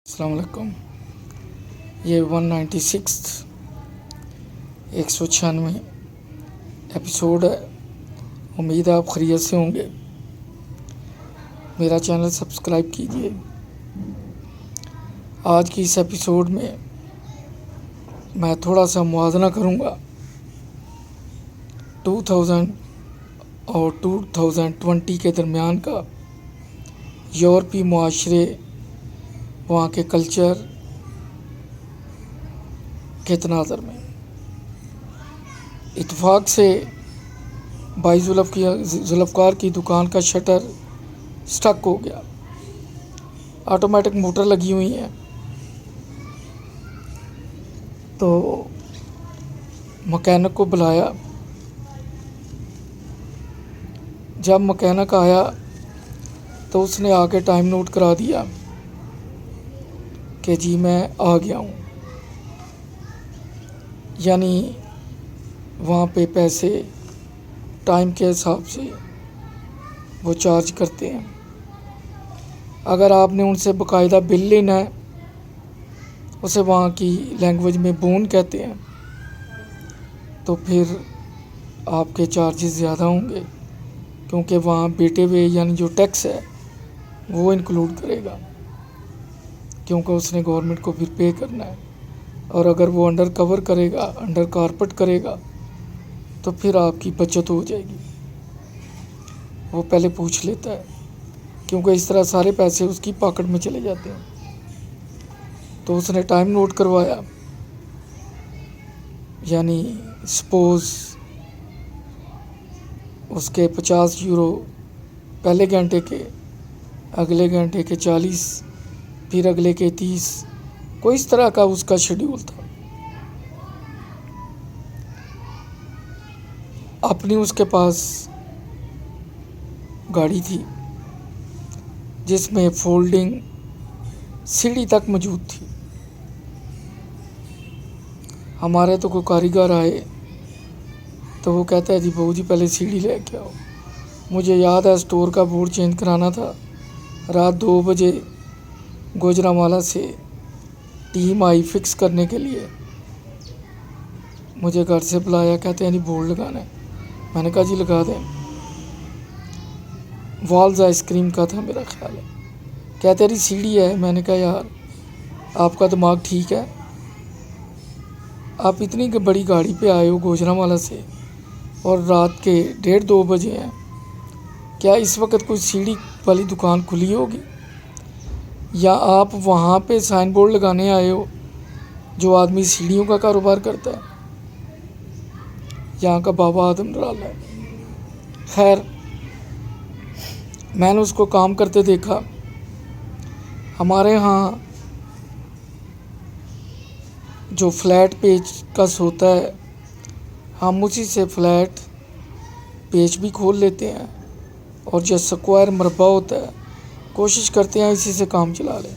السلام علیکم۔ یہ 196 196 ایپیسوڈ ہے۔ امید ہے آپ خیریت سے ہوں گے۔ میرا چینل سبسکرائب کیجیے۔ آج کی اس ایپیسوڈ میں میں تھوڑا سا موازنہ کروں گا 2000 اور 2020 کے درمیان کا یورپی معاشرے، وہاں کے کلچر کے تناظر میں۔ اتفاق سے بھائی ذوالفقار کی دکان کا شٹر سٹک ہو گیا۔ آٹومیٹک موٹر لگی ہوئی ہیں، تو مکینک کو بلایا۔ جب مکینک آیا تو اس نے آ کے ٹائم نوٹ کرا دیا کہ جی میں آ گیا ہوں۔ یعنی وہاں پہ پیسے ٹائم کے حساب سے وہ چارج کرتے ہیں۔ اگر آپ نے ان سے باقاعدہ بل لینا ہے، اسے وہاں کی لینگویج میں بون کہتے ہیں، تو پھر آپ کے چارجز زیادہ ہوں گے، کیونکہ وہاں بیٹے ہوئے یعنی جو ٹیکس ہے وہ انکلوڈ کرے گا، کیونکہ اس نے گورنمنٹ کو پھر پے کرنا ہے۔ اور اگر وہ انڈر کور کرے گا، انڈر کارپٹ کرے گا، تو پھر آپ کی بچت ہو جائے گی۔ وہ پہلے پوچھ لیتا ہے، کیونکہ اس طرح سارے پیسے اس کی پاکٹ میں چلے جاتے ہیں۔ تو اس نے ٹائم نوٹ کروایا، یعنی سپوز اس کے 50 یورو پہلے گھنٹے کے، اگلے گھنٹے کے 40، پھر اگلے کے 30، کوئی اس طرح کا اس کا شیڈیول تھا۔ اپنی اس کے پاس گاڑی تھی جس میں فولڈنگ سیڑھی تک موجود تھی۔ ہمارے تو کوئی کاریگر آئے تو وہ کہتا ہے جی بہو جی پہلے سیڑھی لے کے آؤ۔ مجھے یاد ہے اسٹور کا بورڈ چینج کرانا تھا، رات 2 بجے گوجرانوالہ سے ٹیم آئی فکس کرنے کے لیے۔ مجھے گھر سے بلایا، کہتے ہیں جی بورڈ لگانا ہے۔ میں نے کہا جی لگا دیں۔ والز آئس کریم کا تھا میرا خیال ہے۔ کہتے رہی سیڑھی ہے۔ میں نے کہا یار آپ کا دماغ ٹھیک ہے؟ آپ اتنی بڑی گاڑی پہ آئے ہو گوجرانوالہ سے، اور رات کے 1:30-2 بجے ہیں، کیا اس وقت کوئی سیڑھی والی دکان کھلی ہوگی؟ یا آپ وہاں پہ سائن بورڈ لگانے آئے ہو جو آدمی سیڑھیوں کا کاروبار کرتا ہے؟ یہاں کا بابا آدم ڈرالا ہے۔ خیر، میں نے اس کو کام کرتے دیکھا۔ ہمارے ہاں جو فلیٹ پیج کس ہوتا ہے، ہم اسی سے فلیٹ پیج بھی کھول لیتے ہیں، اور جو سکوائر مربع ہوتا ہے کوشش کرتے ہیں اسی سے کام چلا لیں۔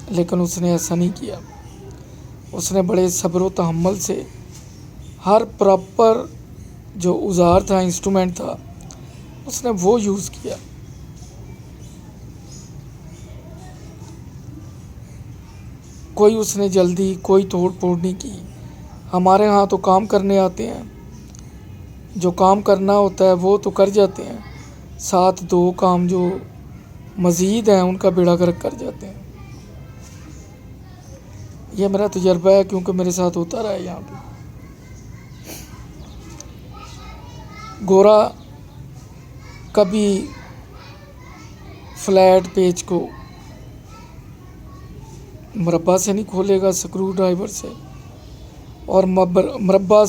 لیکن اس نے ایسا نہیں کیا۔ اس نے بڑے صبر و تحمل سے ہر پراپر جو اوزار تھا، انسٹرومنٹ تھا، اس نے وہ یوز کیا۔ کوئی اس نے جلدی، کوئی توڑ پھوڑ نہیں کی۔ ہمارے ہاں تو کام کرنے آتے ہیں، جو کام کرنا ہوتا ہے وہ تو کر جاتے ہیں، ساتھ 2 کام جو مزید ہیں ان کا بیڑا گرک کر جاتے ہیں۔ یہ میرا تجربہ ہے، کیونکہ میرے ساتھ ہوتا رہا ہے یہاں پہ۔ گورا کبھی فلیٹ پیج کو مربع سے نہیں کھولے گا، سکرو ڈرائیور سے، اور مربع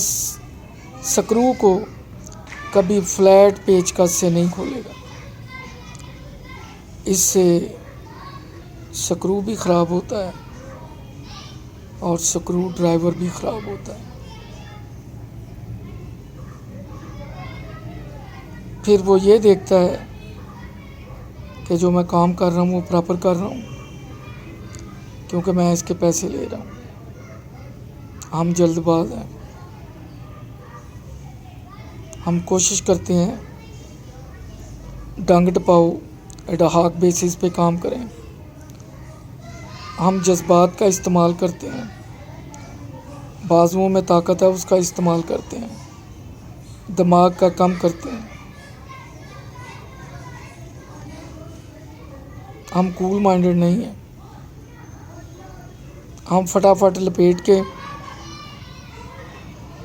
سکرو کو کبھی فلیٹ پیج کس سے نہیں کھولے گا۔ اس سے سکرو بھی خراب ہوتا ہے اور سکرو ڈرائیور بھی خراب ہوتا ہے۔ پھر وہ یہ دیکھتا ہے کہ جو میں کام کر رہا ہوں وہ پراپر کر رہا ہوں، کیونکہ میں اس کے پیسے لے رہا ہوں۔ ہم جلد باز ہیں، ہم کوشش کرتے ہیں ڈنگ ٹپاؤ ایڈ ہاک بیسس پہ کام کریں، ہم جذبات کا استعمال کرتے ہیں، بازوؤں میں طاقت ہے اس کا استعمال کرتے ہیں، دماغ کا کم کرتے ہیں۔ ہم کول مائنڈڈ نہیں ہیں، ہم فٹافٹ لپیٹ کے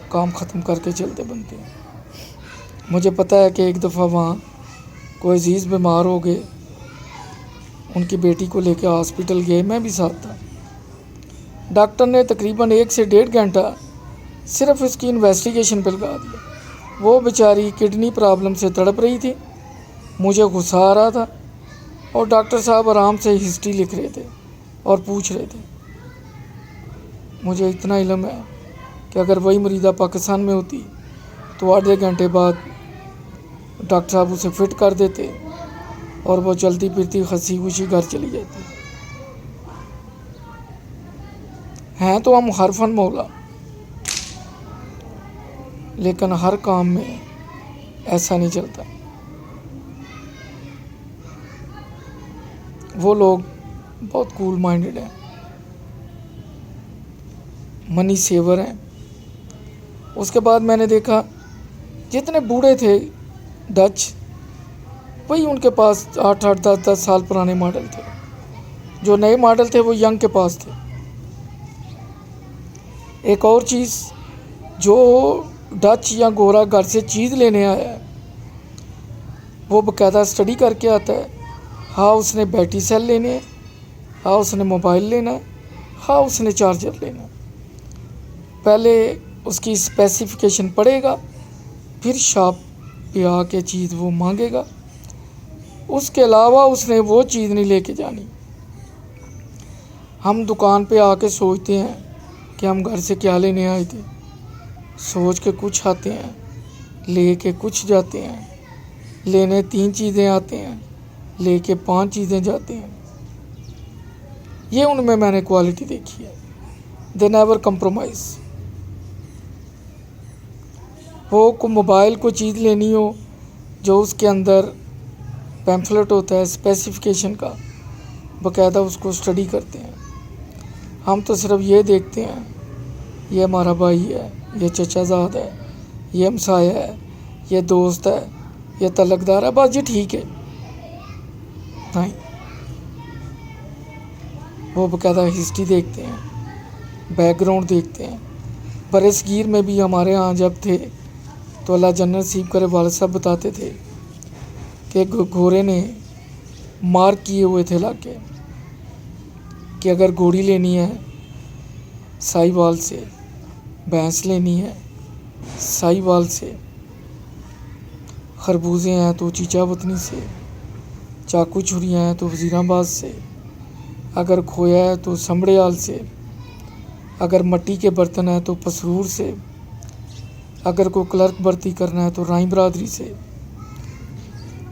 کام ختم کر کے چلتے بنتے ہیں۔ مجھے پتہ ہے کہ ایک دفعہ وہاں کوئی عزیز بیمار ہو گئے، ان کی بیٹی کو لے کے ہاسپٹل گئے، میں بھی ساتھ تھا۔ ڈاکٹر نے تقریباً 1 سے 1.5 گھنٹہ صرف اس کی انویسٹیگیشن پہ لگا دیا۔ وہ بیچاری کڈنی پرابلم سے تڑپ رہی تھی، مجھے غصہ آ رہا تھا، اور ڈاکٹر صاحب آرام سے ہسٹری لکھ رہے تھے اور پوچھ رہے تھے۔ مجھے اتنا علم ہے کہ اگر وہی مریضہ پاکستان میں ہوتی تو آدھے گھنٹے بعد ڈاکٹر صاحب اسے فٹ کر دیتے اور وہ چلتی پھرتی خسی خوشی گھر چلی جاتی۔ ہیں تو ہم حرفاً مولا، لیکن ہر کام میں ایسا نہیں چلتا۔ وہ لوگ بہت کول مائنڈڈ ہیں، منی سیور ہیں۔ اس کے بعد میں نے دیکھا جتنے بوڑھے تھے ڈچ، وہی ان کے پاس 8-8 10-10 سال پرانے ماڈل تھے۔ جو نئے ماڈل تھے وہ ینگ کے پاس تھے۔ ایک اور چیز، جو ڈچ یا گورا گھر سے چیز لینے آیا ہے وہ باقاعدہ اسٹڈی کر کے آتا ہے۔ ہاں اس نے بیٹری سیل لینے ہیں، ہاں اس نے موبائل لینا ہے، ہاں اس نے چارجر لینا ہے۔ پہلے اس کی اسپیسیفیکیشن پڑھے گا، پھر شاپ پہ آ کے چیز وہ مانگے گا۔ اس کے علاوہ اس نے وہ چیز نہیں لے کے جانی۔ ہم دکان پہ آ کے سوچتے ہیں کہ ہم گھر سے کیا لینے آئے تھے، سوچ کے کچھ آتے ہیں، لے کے کچھ جاتے ہیں، لینے 3 چیزیں آتے ہیں، لے کے 5 چیزیں جاتے ہیں۔ یہ ان میں نے کوالٹی دیکھی ہے، دے نیور کمپرومائز۔ وہ کو موبائل کو چیز لینی ہو جو اس کے اندر پیمفلٹ ہوتا ہے اسپیسیفیکیشن کا، باقاعدہ اس کو اسٹڈی کرتے ہیں۔ ہم تو صرف یہ دیکھتے ہیں یہ ہمارا بھائی ہے، یہ چچا زاد ہے، یہ ہمسایہ ہے، یہ دوست ہے، یہ تعلق دار ہے، بس یہ ٹھیک ہے۔ نہیں، وہ باقاعدہ ہسٹری دیکھتے ہیں، بیک گراؤنڈ دیکھتے ہیں۔ برصغیر میں بھی ہمارے ہاں جب تھے تو اللہ جنت نصیب کرے، والد صاحب بتاتے تھے کہ گھوڑے نے مارک کیے ہوئے تھے علاقے کہ اگر گھوڑی لینی ہے سائی وال سے، بھینس لینی ہے سائی وال سے، خربوزے ہیں تو چیچا وطنی سے، چاقو چھریاں ہیں تو وزیر آباد سے، اگر کھویا ہے تو سمبڑیال سے، اگر مٹی کے برتن ہیں تو پسرور سے، اگر کوئی کلرک بھرتی کرنا ہے تو رائیں برادری سے،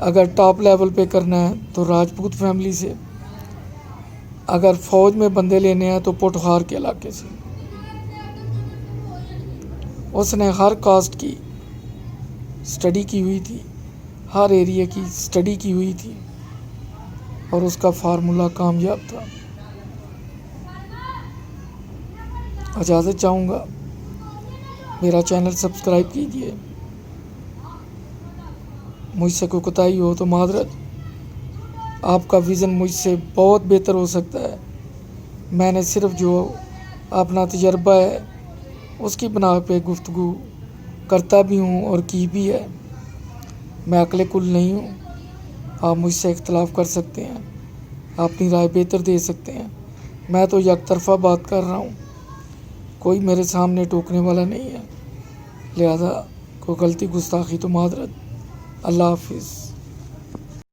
اگر ٹاپ لیول پہ کرنا ہے تو راجپوت فیملی سے، اگر فوج میں بندے لینے ہیں تو پوٹھوہار کے علاقے سے۔ اس نے ہر کاسٹ کی اسٹڈی کی ہوئی تھی، ہر ایریا کی اسٹڈی کی ہوئی تھی، اور اس کا فارمولا کامیاب تھا۔ اجازت چاہوں گا، میرا چینل سبسکرائب کیجیے۔ مجھ سے کوئی کوتاہی ہو تو معذرت، آپ کا ویژن مجھ سے بہت بہتر ہو سکتا ہے۔ میں نے صرف جو اپنا تجربہ ہے اس کی بنا پہ گفتگو کرتا بھی ہوں اور کی بھی ہے۔ میں عقل کل نہیں ہوں۔ آپ مجھ سے اختلاف کر سکتے ہیں، اپنی رائے بہتر دے سکتے ہیں، میں تو یک طرفہ بات کر رہا ہوں، کوئی میرے سامنے ٹوکنے والا نہیں ہے، لہذا کوئی غلطی گستاخی تو معذرت۔ اللہ حافظ۔